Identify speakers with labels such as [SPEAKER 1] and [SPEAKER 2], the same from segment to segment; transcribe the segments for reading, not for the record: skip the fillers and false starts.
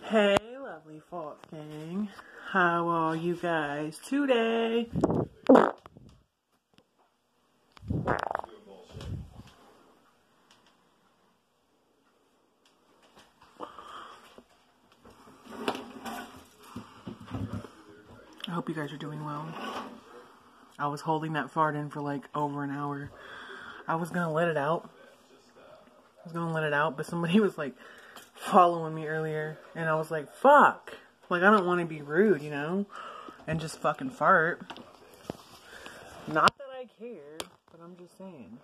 [SPEAKER 1] Hey, lovely Fox gang. How are you guys today? I hope you guys are doing well. I was holding that fart in for like over an hour. I was gonna let it out. But somebody was like following me earlier, and I was like, fuck. Like, I don't want to be rude, you know? And just fucking fart. Not that I care, but I'm just saying.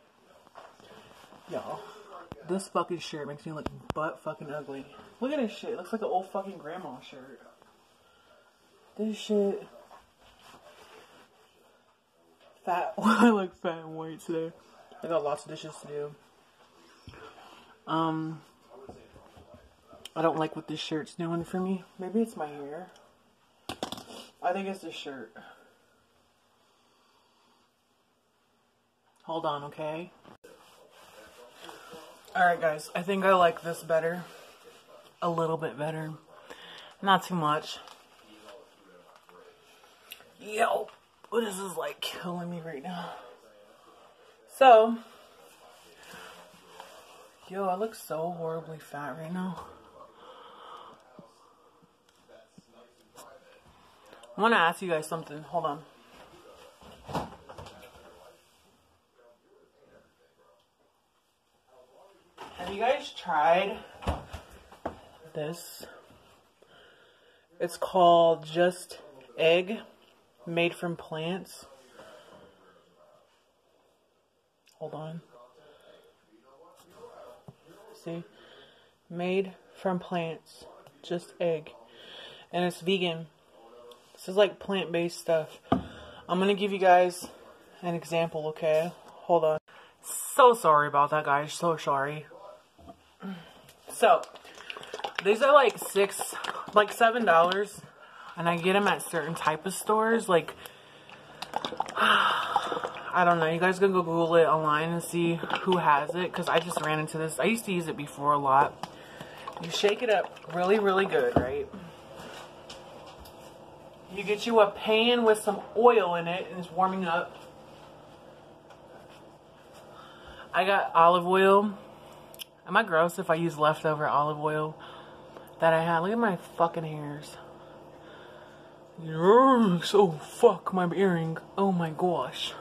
[SPEAKER 1] Y'all, this fucking shirt makes me look butt fucking ugly. Look at this shit. It looks like an old fucking grandma shirt. This shit. Fat. I look fat and white today. I got lots of dishes to do. I don't like what this shirt's doing for me. Maybe it's my hair. I think it's this shirt. Hold on, okay? Alright guys, I think I like this better. A little bit better. Not too much. Yo, this is like killing me right now. So, yo, I look so horribly fat right now. I want to ask you guys something. Hold on. Have you guys tried this? It's called Just Egg, made from plants. Hold on. See? Made from plants. Just egg. And it's vegan. This is like plant-based stuff. I'm gonna give you guys an example, okay? Hold on. So sorry about that, guys. So sorry. So, these are like $7. And I get them at certain type of stores. Like, I don't know. You guys can go Google it online and see who has it. Because I just ran into this. I used to use it before a lot. You shake it up really, really good, right? You get you a pan with some oil in it, and it's warming up. I got olive oil. Am I gross if I use leftover olive oil that I had? Look at my fucking hairs. Oh, fuck my earring. Oh my gosh.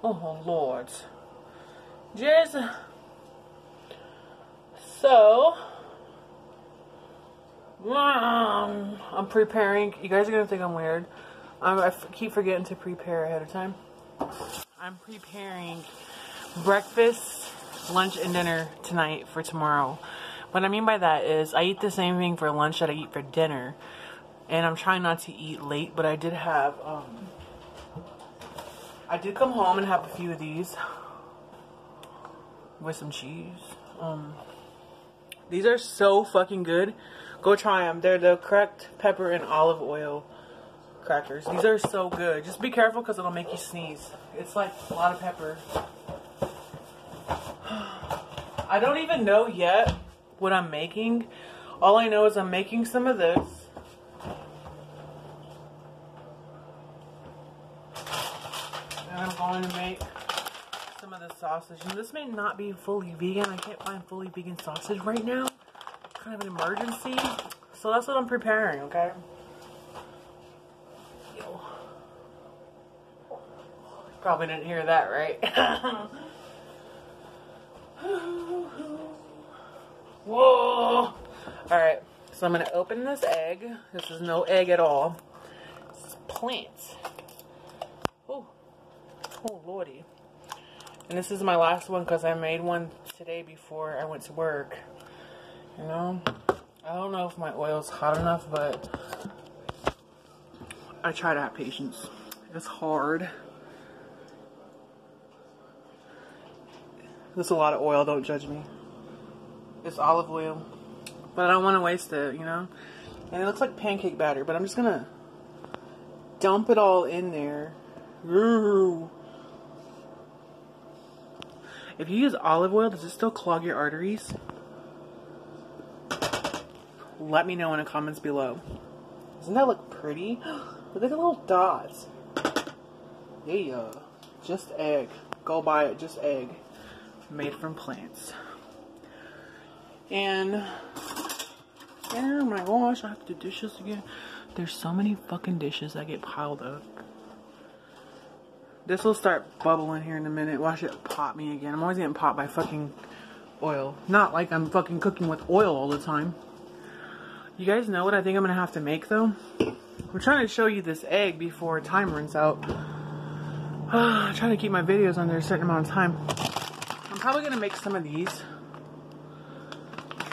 [SPEAKER 1] Oh, Lord. Jizz. So, I'm preparing. You guys are gonna think I'm weird. I keep forgetting to prepare ahead of time. I'm preparing breakfast, lunch, and dinner tonight for tomorrow. What I mean by that is I eat the same thing for lunch that I eat for dinner. And I'm trying not to eat late, but I did have, I did come home and have a few of these with some cheese. These are so fucking good. Go try them. They're the cracked pepper and olive oil crackers. These are so good. Just be careful because it'll make you sneeze. It's like a lot of pepper. I don't even know yet what I'm making. All I know is I'm making some of this. And I'm going to make some of the sausage. And this may not be fully vegan. I can't find fully vegan sausage right now. Kind of an emergency. So that's what I'm preparing, okay? Yo. Probably didn't hear that, right? Whoa! Alright, so I'm going to open this egg. This is no egg at all. This is plants. Oh, lordy. And this is my last one because I made one today before I went to work. You know? I don't know if my oil's hot enough, but I try to have patience. It's hard. There's a lot of oil, don't judge me. It's olive oil. But I don't want to waste it, you know? And it looks like pancake batter, but I'm just gonna dump it all in there. Ooh. If you use olive oil, does it still clog your arteries? let me know in the comments below. Doesn't that look pretty? Look at the little dots. Yeah. Just egg. Go buy it. Just egg. Made from plants. And oh my gosh, I have to do dishes again. There's so many fucking dishes that get piled up. This will start bubbling here in a minute. Watch it pop me again. I'm always getting popped by fucking oil. Not like I'm fucking cooking with oil all the time. You guys know what I think I'm gonna have to make though? I'm trying to show you this egg before time runs out. I try to keep my videos under a certain amount of time. I'm probably gonna make some of these.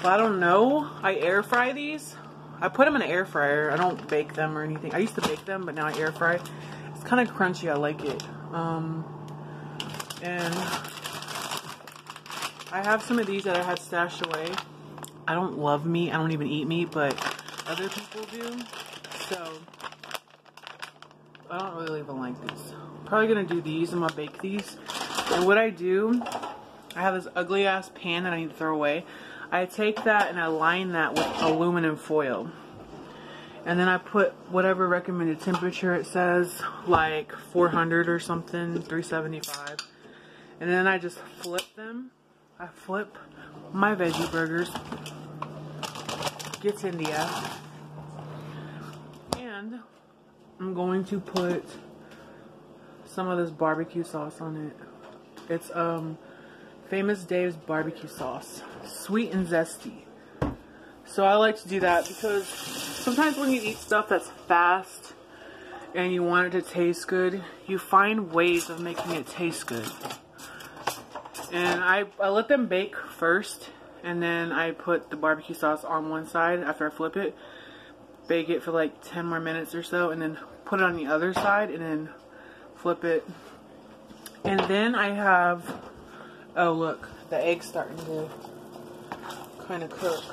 [SPEAKER 1] But I don't know. I air fry these. I put them in an air fryer. I don't bake them or anything. I used to bake them, but now I air fry. It's kind of crunchy. I like it. And I have some of these that I had stashed away. I don't love meat. I don't even eat meat, but other people do. So I don't really even like these. Probably gonna do these. I'm gonna bake these. And what I do, I have this ugly ass pan that I need to throw away. I take that and I line that with aluminum foil. And then I put whatever recommended temperature it says, like 400 or something, 375. And then I just flip them. I flip my veggie burgers. Gets India. And I'm going to put some of this barbecue sauce on it. It's Famous Dave's barbecue sauce. Sweet and zesty. So I like to do that because sometimes when you eat stuff that's fast and you want it to taste good, you find ways of making it taste good. And I let them bake first, and then I put the barbecue sauce on one side after I flip it, bake it for like 10 more minutes or so, and then put it on the other side and then flip it. And then I have, oh look, the egg's starting to kind of cook.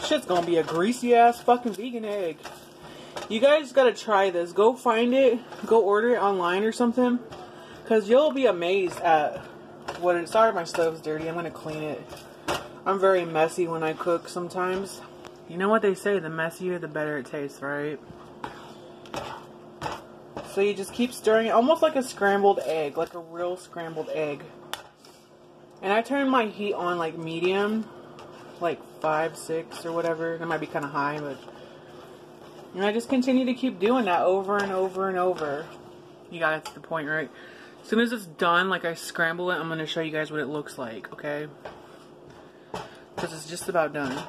[SPEAKER 1] Shit's gonna be a greasy ass fucking vegan egg. You guys gotta try this. Go find it. Go order it online or something. Because you'll be amazed at what it is. Sorry my stove's dirty. I'm gonna clean it. I'm very messy when I cook sometimes. You know what they say, the messier the better it tastes, right? So you just keep stirring it. Almost like a scrambled egg. Like a real scrambled egg. And I turn my heat on like medium. Like 5, 6 or whatever. That might be kind of high, but... And I just continue to keep doing that over and over and over. You got to the point, right? As soon as it's done, like I scramble it, I'm going to show you guys what it looks like, okay? Because it's just about done.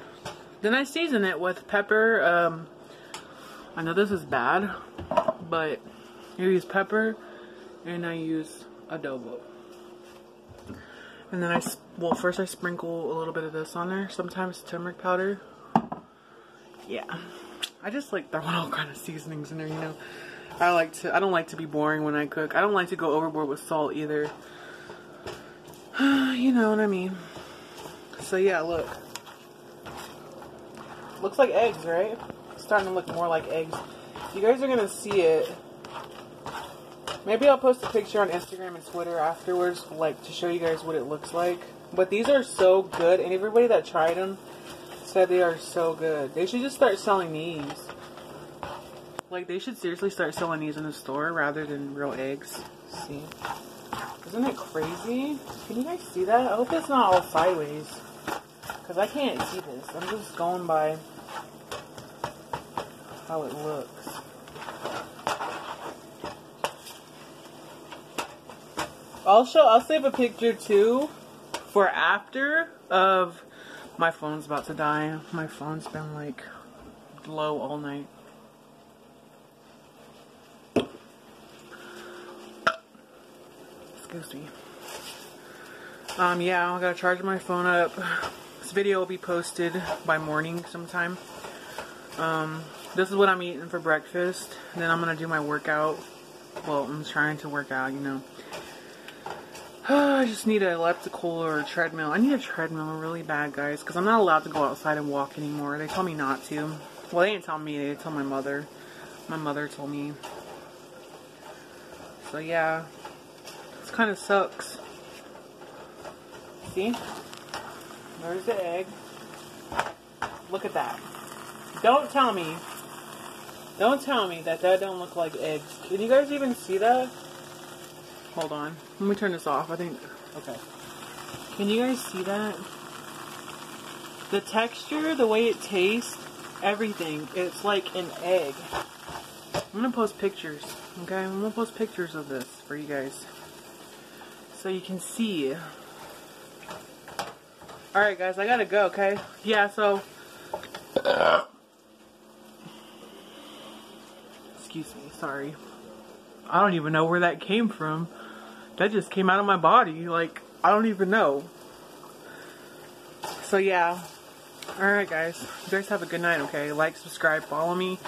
[SPEAKER 1] Then I season it with pepper. I know this is bad, but I use pepper and I use adobo. And then well, first I sprinkle a little bit of this on there. Sometimes turmeric powder. Yeah. I just like throwing all kind of seasonings in there, you know. I don't like to be boring when I cook. I don't like to go overboard with salt either. You know what I mean. So yeah, look. Looks like eggs, right? It's starting to look more like eggs. You guys are going to see it. Maybe I'll post a picture on Instagram and Twitter afterwards, like, to show you guys what it looks like. But these are so good, and everybody that tried them said they are so good. They should just start selling these. Like, they should seriously start selling these in the store rather than real eggs. See? Isn't it crazy? Can you guys see that? I hope it's not all sideways. Because I can't see this. I'm just going by how it looks. I'll save a picture too for after of my phone's about to die. My phone's been like low all night. Excuse me. Yeah, I gotta charge my phone up. This video will be posted by morning sometime. This is what I'm eating for breakfast. And then I'm gonna do my workout. Well, I'm trying to work out, you know. I just need an elliptical or a treadmill. I need a treadmill really bad, guys, because I'm not allowed to go outside and walk anymore. They told me not to. Well, they didn't tell me. They told my mother. My mother told me. So, yeah. This kind of sucks. See? There's the egg. Look at that. Don't tell me that that don't look like eggs. Can you guys even see that? Hold on. Let me turn this off. I think, okay. Can you guys see that? The texture, the way it tastes, everything. It's like an egg. I'm gonna post pictures, okay? I'm gonna post pictures of this for you guys, so you can see. Alright guys, I gotta go, okay? Yeah, so... Excuse me, sorry. I don't even know where that came from. That just came out of my body, like, I don't even know. So yeah. Alright guys, you guys have a good night, okay? Like, subscribe, follow me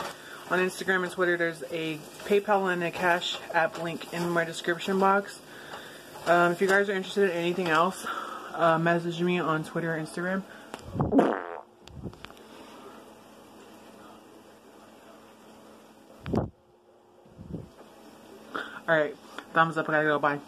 [SPEAKER 1] on Instagram and Twitter. There's a PayPal and a Cash App link in my description box. If you guys are interested in anything else, message me on Twitter or Instagram. Alright, thumbs up, I gotta go, bye.